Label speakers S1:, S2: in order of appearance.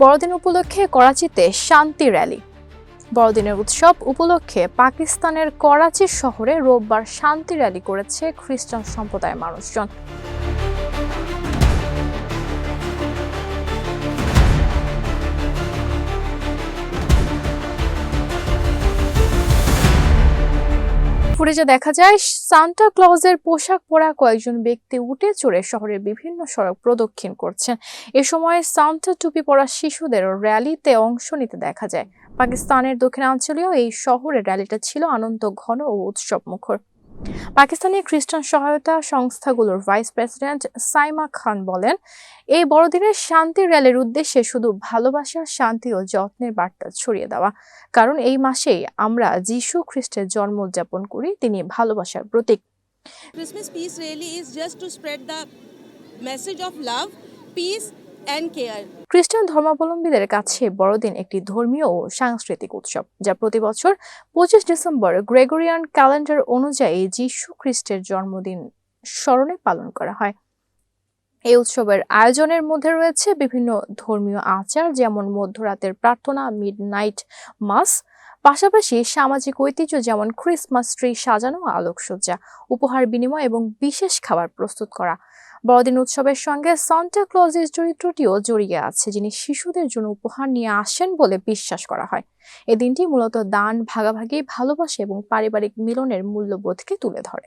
S1: বড়দিন উপলক্ষে করাচিতে শান্তি র্যালি। বড়দিনের উৎসব উপলক্ষে পাকিস্তানের করাচি শহরে রোববার শান্তি র্যালি করেছে খ্রিস্টান সম্প্রদায়ের মানুষজন। ফুটেজে দেখা যায় সান্টা ক্লজের পোশাক পরা কয়েকজন ব্যক্তি উঠে চড়ে শহরের বিভিন্ন সড়ক প্রদক্ষিণ করছেন। এ সময় সান্টা টুপি পরা শিশুদের র্যালিতে অংশ নিতে দেখা যায়। পাকিস্তানের দক্ষিণাঞ্চলীয় এই শহরের র্যালিটা ছিল আনন্দ ঘন ও উৎসব মুখর। পাকিস্তানি খ্রিস্টান সহায়তা সংস্থাগুলোর ভাইস প্রেসিডেন্ট সাইমা খান বলেন, এই বড়দিনের শান্তি র্যালির উদ্দেশ্যে শুধু ভালোবাসা, শান্তি ও যত্নের বার্তা ছড়িয়ে দেওয়া। কারণ এই মাসেই আমরা যিশু খ্রিস্টের জন্ম উদযাপন করি, তিনি ভালোবাসার প্রতীক।
S2: Christmas Peace Rally is just to spread the message of love, peace and care.
S1: খ্রিস্টান ধর্মাবলম্বীদের কাছে বড়দিন একটি ধর্মীয় ও সাংস্কৃতিক উৎসব, যা প্রতি বছর 25 ডিসেম্বর গ্রেগরিয়ান ক্যালেন্ডার অনুযায়ী যিশু খ্রিস্টের জন্মদিন স্মরণে পালন করা হয়। এই উৎসবের আয়োজনের মধ্যে রয়েছে বিভিন্ন ধর্মীয় আচার, যেমন মধ্যরাতের প্রার্থনা, মিডনাইট মাস, পাশাপাশি সামাজিক ঐতিহ্য যেমন ক্রিসমাস ট্রি সাজানো, আলোকসজ্জা, উপহার বিনিময় এবং বিশেষ খাবার প্রস্তুত করা। বড়দিন উৎসবের সঙ্গে সান্টা ক্লজের চরিত্রটিও জড়িয়ে আছে, যিনি শিশুদের জন্য উপহার নিয়ে আসেন বলে বিশ্বাস করা হয়। এই দিনটি মূলত দান, ভাগাভাগি, ভালোবাসা এবং পারিবারিক মিলনের মূল্যবোধকে তুলে ধরে।